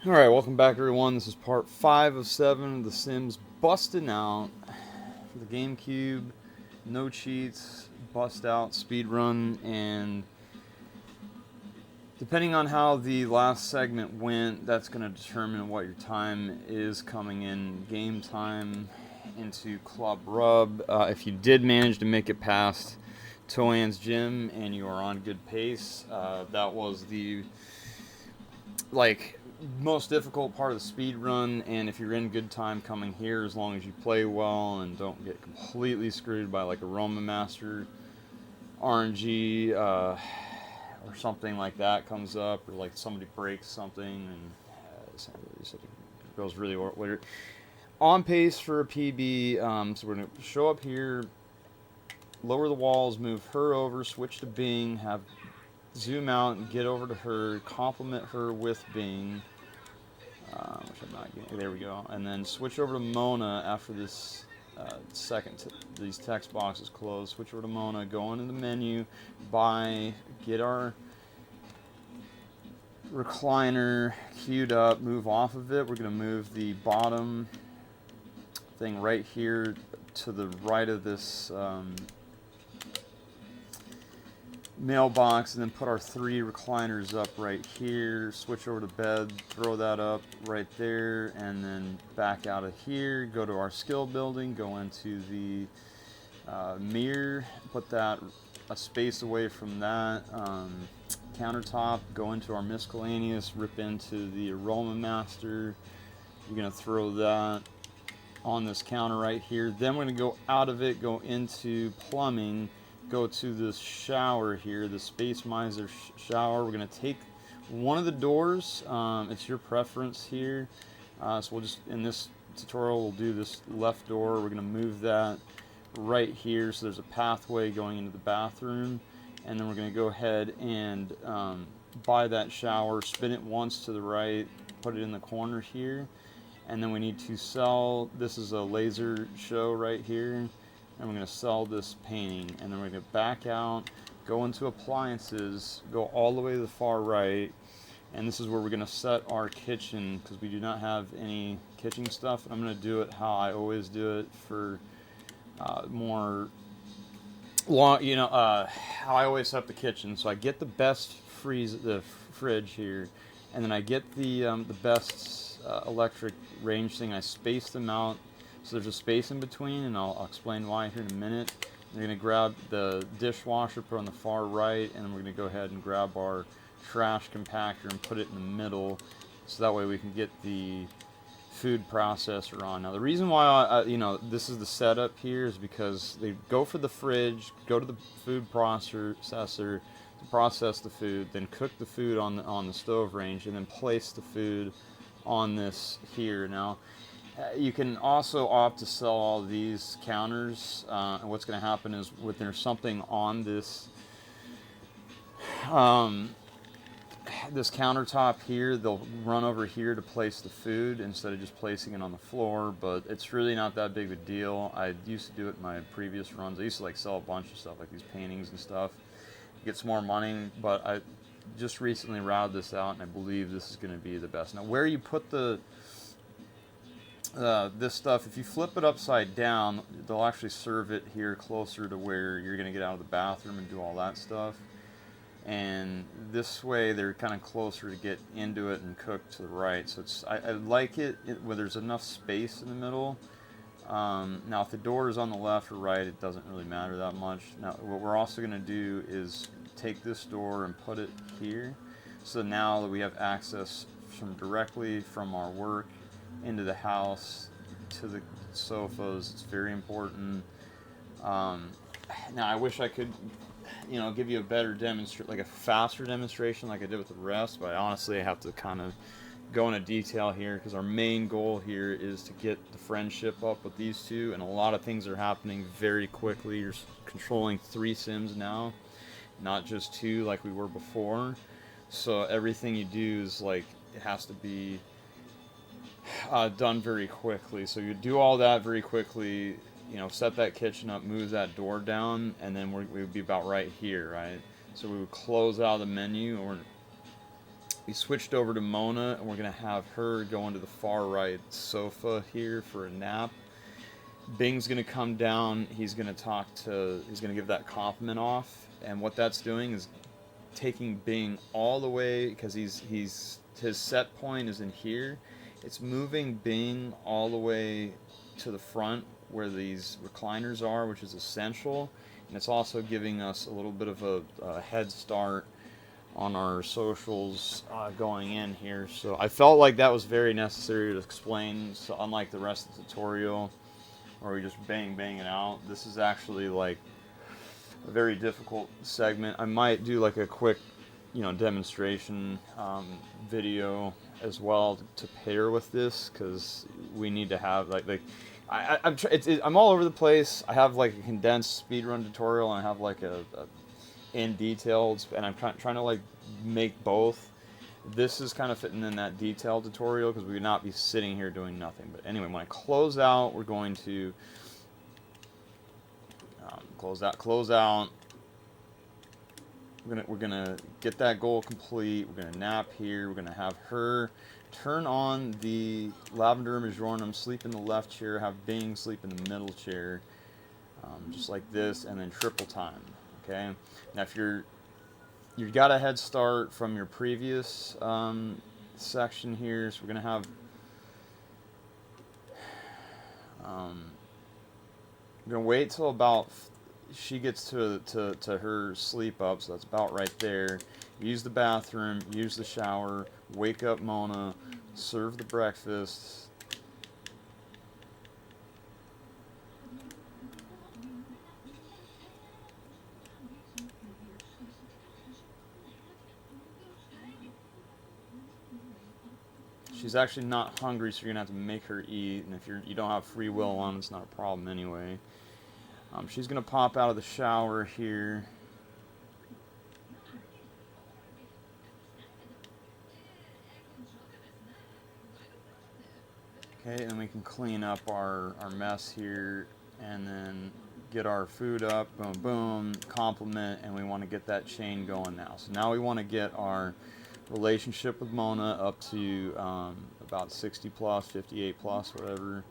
Alright, welcome back everyone. This is part 5 of 7 of The Sims Bustin' Out for the GameCube. No cheats, bust out, speed run, and depending on how the last segment went, that's going to determine what your time is coming in game time into Club Rub. If you did manage to make it past Toan's Gym and you are on good pace, that was the like most difficult part of the speed run, and if you're in good time coming here, as long as you play well and don't get completely screwed by like Aroma Master RNG or something like that comes up, or like somebody breaks something and it goes really weird. On pace for a PB, so we're gonna show up here, lower the walls, move her over, switch to Bing, have zoom out and get over to her, compliment her with Bing, which I'm not getting. There we go. And then switch over to Mona after this these text boxes close. Switch over to Mona, go into the menu, buy, get our recliner queued up, move off of it. We're going to move the bottom thing right here to the right of this mailbox, and then put our 3 recliners up right here, switch over to bed, throw that up right there, and then back out of here, go to our skill building, go into the mirror, put that a space away from that countertop, go into our miscellaneous, rip into the aroma master. We're going to throw that on this counter right here. Then we're going to go out of it, go into plumbing, go to this shower here, the Space Miser shower. We're going to take one of the doors. It's your preference here. So we'll just, in this tutorial, we'll do this left door. We're going to move that right here so there's a pathway going into the bathroom. And then we're going to go ahead and buy that shower, spin it once to the right, put it in the corner here. And then we need to sell, this is a laser show right here, and we're going to sell this painting. And then we're going to back out, go into appliances, go all the way to the far right, and this is where we're going to set our kitchen, because we do not have any kitchen stuff. I'm going to do it how I always do it for more long, how I always set up the kitchen. So I get the best the fridge here, and then I get the best electric range thing. I space them out so there's a space in between, and I'll explain why here in a minute. We're going to grab the dishwasher, put on the far right, and then we're going to go ahead and grab our trash compactor and put it in the middle, so that way we can get the food processor on. Now the reason why this is the setup here is because they go for the fridge, go to the food processor to process the food, then cook the food on the stove range, and then place the food on this here. Now you can also opt to sell all these counters, and what's going to happen is when there's something on this this countertop here, they'll run over here to place the food instead of just placing it on the floor, but it's really not that big of a deal. I used to do it in my previous runs. I used to like sell a bunch of stuff like these paintings and stuff, get some more money, but I just recently routed this out, and I believe this is going to be the best. Now where you put the this stuff, if you flip it upside down, they'll actually serve it here closer to where you're going to get out of the bathroom and do all that stuff. And this way they're kind of closer to get into it and cook to the right. So I like it where there's enough space in the middle. Now if the door is on the left or right, it doesn't really matter that much. Now what we're also going to do is take this door and put it here, so now that we have access directly from our work into the house to the sofas. It's very important. Now I wish I could give you a better like a faster demonstration like I did with the rest, but honestly I have to kind of go into detail here because our main goal here is to get the friendship up with these two, and a lot of things are happening very quickly. You're controlling 3 Sims now, not just 2 like we were before, so everything you do is like it has to be done very quickly. So you do all that very quickly, set that kitchen up, move that door down, and then we would be about right here, right? So we would close out the menu, or We switched over to Mona, and we're going to have her go into the far right sofa here for a nap. Bing's going to come down. He's going to give that compliment off. And what that's doing is taking Bing all the way, because his set point is in here. It's moving Bing all the way to the front where these recliners are, which is essential. And it's also giving us a little bit of a head start on our socials going in here. So I felt like that was very necessary to explain. So unlike the rest of the tutorial where we just bang it out, this is actually like a very difficult segment. I might do like a quick, demonstration video as well to pair with this, because we need to have I'm all over the place. I have like a condensed speedrun tutorial, and I have like a in details, and I'm trying to like make both. This is kind of fitting in that detailed tutorial because we would not be sitting here doing nothing. But anyway, when I close out, we're going to close out. We're gonna get that goal complete. We're gonna nap here. We're gonna have her turn on the lavender majornum, sleep in the left chair, have Bing sleep in the middle chair, just like this, and then triple time. Okay. Now, if you've got a head start from your previous section here, so we're gonna have we're gonna wait till about she gets to her sleep up, so that's about right there. Use the bathroom, use the shower, wake up Mona, serve the breakfast. She's actually not hungry, so you're gonna have to make her eat. And if you don't have free will on, it's not a problem anyway. She's gonna pop out of the shower here. Okay, and then we can clean up our mess here, and then get our food up. Boom, boom, compliment, and we want to get that chain going now. So now we want to get our relationship with Mona up to about 60 plus, 58 plus, whatever.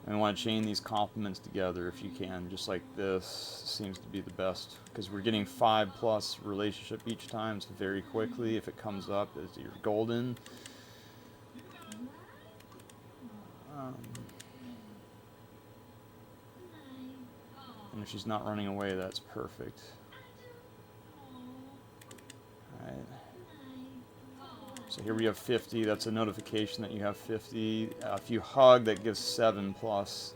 And we want to chain these compliments together if you can, just like this seems to be the best, because we're getting 5 plus relationship each time, so very quickly if it comes up, you're golden. And if she's not running away, that's perfect. Alright. So here we have 50. That's a notification that you have 50. If you hug, that gives 7 plus.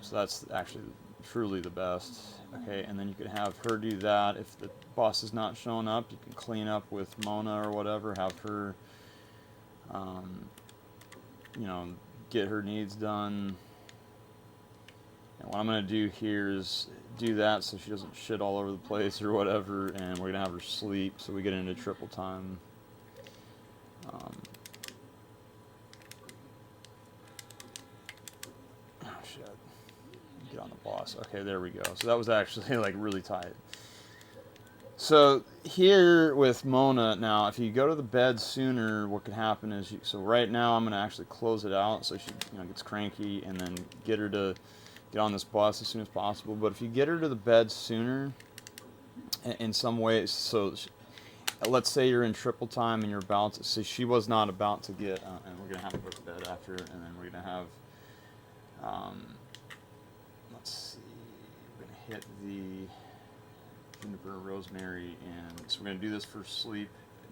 So that's actually truly the best. Okay, and then you can have her do that. If the bus is not showing up, you can clean up with Mona or whatever. Have her, get her needs done. And what I'm going to do here is do that so she doesn't shit all over the place or whatever. And we're going to have her sleep so we get into triple time. Oh shit. Get on the boss. Okay, there we go. So that was actually like really tight. So here with Mona, now if you go to the bed sooner, what could happen is, so right now I'm going to actually close it out so she gets cranky, and then get her to get on this bus as soon as possible. But if you get her to the bed sooner, in some ways, so let's say you're in triple time and you're about to, so she was not about to get, and we're going to have to go to bed after, and then we're going to have, let's see, we're going to hit the juniper, rosemary, and so we're going to do this for sleep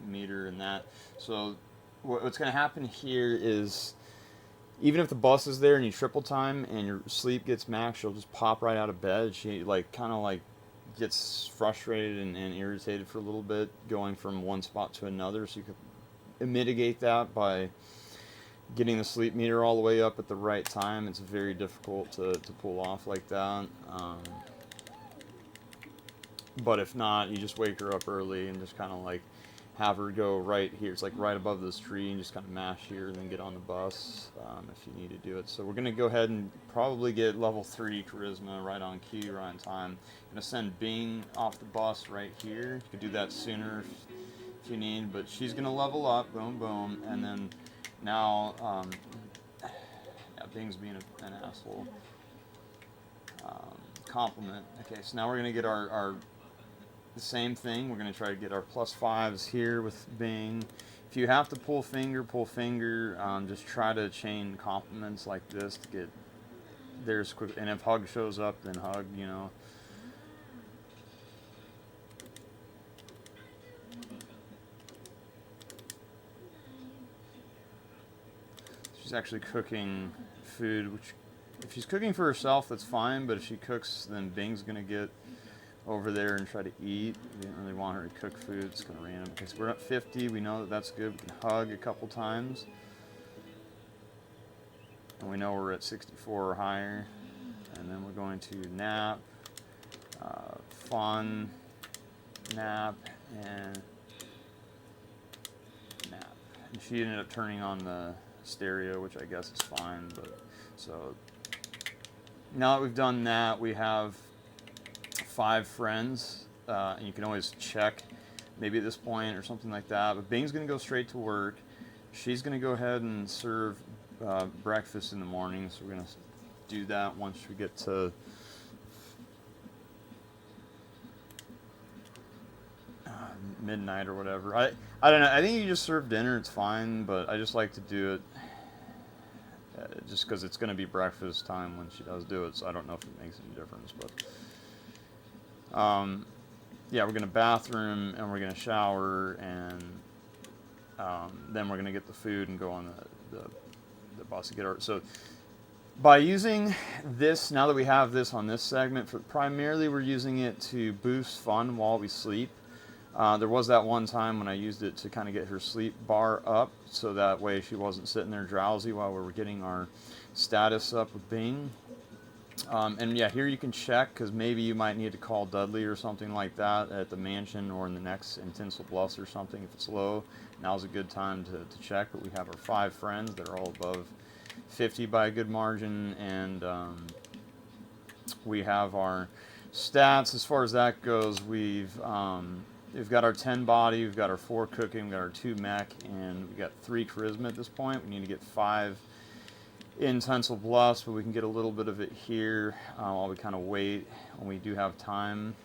meter and that. So what's going to happen here is, even if the bus is there and you triple time and your sleep gets max, she'll just pop right out of bed. She kind of gets frustrated and irritated for a little bit going from one spot to another. So you could mitigate that by getting the sleep meter all the way up at the right time. It's very difficult to pull off like that. But if not, you just wake her up early and just kind of have her go right here. It's right above this tree, and just kind of mash here and then get on the bus if you need to do it. So we're going to go ahead and probably get level 3 charisma right on cue, right on time. I'm going to send Bing off the bus right here. You could do that sooner if you need, but she's gonna level up, boom, boom, and then now, yeah, Bing's being an asshole. Compliment. Okay, so now we're gonna get our the same thing. We're gonna try to get our +5s here with Bing. If you have to pull finger, pull finger. Just try to chain compliments like this to get theirs quick. And if hug shows up, then hug, you know. She's actually cooking food, which if she's cooking for herself, that's fine, but if she cooks, then Bing's gonna get over there and try to eat. We don't really want her to cook food, it's kind of random. Okay, so we're at 50, we know that that's good. We can hug a couple times. And we know we're at 64 or higher. And then we're going to nap, fun, nap, and nap. And she ended up turning on the stereo, which I guess is fine, but so now that we've done that, we have 5 friends, and you can always check maybe at this point or something like that, but Bing's gonna go straight to work. She's gonna go ahead and serve breakfast in the morning, so we're gonna do that once we get to midnight or whatever. I don't know, I think you just serve dinner, it's fine, but I just like to do it just because it's going to be breakfast time when she does do it, so I don't know if it makes any difference. But yeah, we're going to bathroom and we're going to shower, and then we're going to get the food and go on the bus to get our. So by using this, now that we have this on this segment, primarily we're using it to boost fun while we sleep. There was that one time when I used it to kind of get her sleep bar up, so that way she wasn't sitting there drowsy while we were getting our status up with Bing. And yeah, here you can check, because maybe you might need to call Dudley or something like that at the mansion or in the next in Tinsel Bluffs or something. If it's low, now's a good time to check. But we have our 5 friends that are all above 50 by a good margin, and we have our stats. As far as that goes, we've got our 10 body, we've got our 4 cooking, we've got our 2 mech, and we've got 3 charisma at this point. We need to get 5 in Tinsel Bluffs, but we can get a little bit of it here while we kind of wait when we do have time.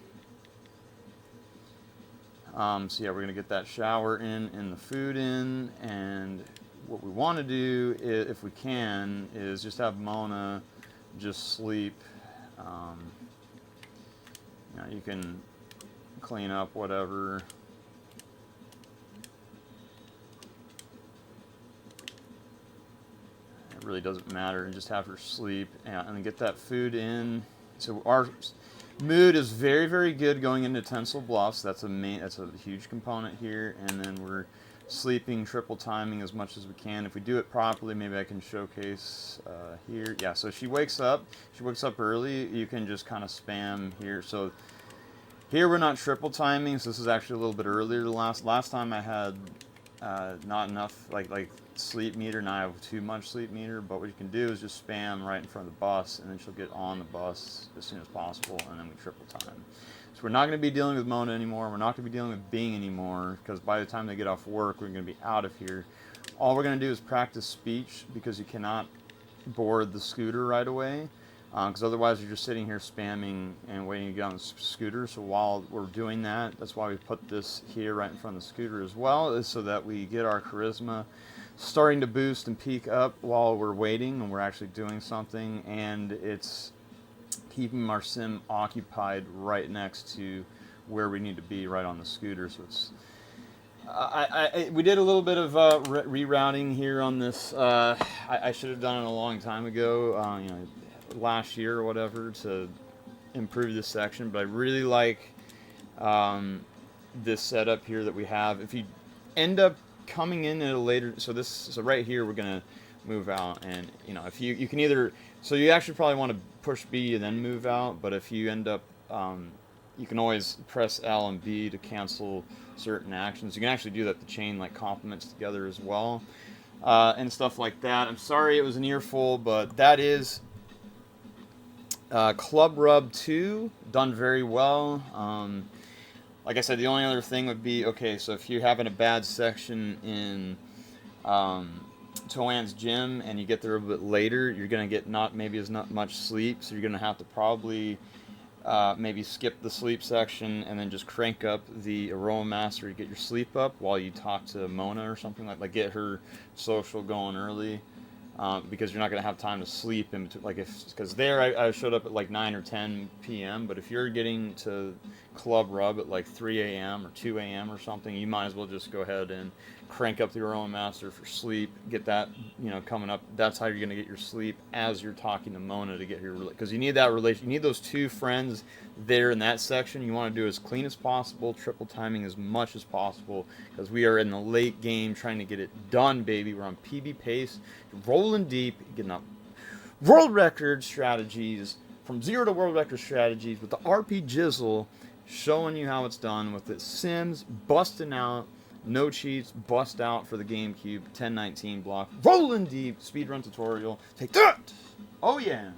So yeah, we're going to get that shower in and the food in, and what we want to do, if we can, is just have Mona just sleep. You know, you can clean up whatever. It really doesn't matter, and just have her sleep and get that food in. So our mood is very, very good going into Tinsel Bluffs. That's a huge component here. And then we're sleeping triple timing as much as we can. If we do it properly, maybe I can showcase here. Yeah, so she wakes up early. You can just kind of spam here. So here we're not triple timing, so this is actually a little bit earlier than last time I had not enough like sleep meter. Now I have too much sleep meter, but what you can do is just spam right in front of the bus, and then she'll get on the bus as soon as possible, and then we triple time. So we're not going to be dealing with Mona anymore. We're not going to be dealing with Bing anymore, because by the time they get off work, we're going to be out of here. All we're going to do is practice speech, because you cannot board the scooter right away, because otherwise you're just sitting here spamming and waiting to get on the scooter. So while we're doing that, that's why we put this here right in front of the scooter as well, is so that we get our charisma starting to boost and peak up while we're waiting and we're actually doing something, and it's keeping our sim occupied right next to where we need to be, right on the scooter. So it's we did a little bit of rerouting here on this. I should have done it a long time ago, you know, last year or whatever, to improve this section, but I really like this setup here that we have. If you end up coming in at a later, so right here we're gonna move out, and you know, if you can either, so you actually probably want to push B and then move out, but if you end up you can always press L and B to cancel certain actions. You can actually do that to chain like compliments together as well, and stuff like that. I'm sorry it was an earful, but that is Club Rub 2, done very well. like I said, the only other thing would be, okay, so if you're having a bad section in Toan's gym and you get there a bit later, you're going to get not much sleep, so you're going to have to probably maybe skip the sleep section and then just crank up the Aroma Master to get your sleep up while you talk to Mona or something, like get her social going early. Because you're not going to have time to sleep in between. Like because there I showed up at like 9 or 10 p.m. But if you're getting to Club Rub at like 3 a.m. or 2 a.m. or something, you might as well just go ahead and crank up the Aroma Master for sleep. Get that, coming up. That's how you're going to get your sleep as you're talking to Mona to get your, because you need that relation. You need those two friends there in that section. You want to do as clean as possible, triple timing as much as possible, because we are in the late game trying to get it done, baby. We're on PB pace, rolling deep, getting up world record strategies, from 0 to world record strategies with the RP Jizzle, showing you how it's done with the Sims, busting out, no cheats, bust out for the GameCube, 1019 block, rolling deep, speedrun tutorial. Take that! Oh yeah!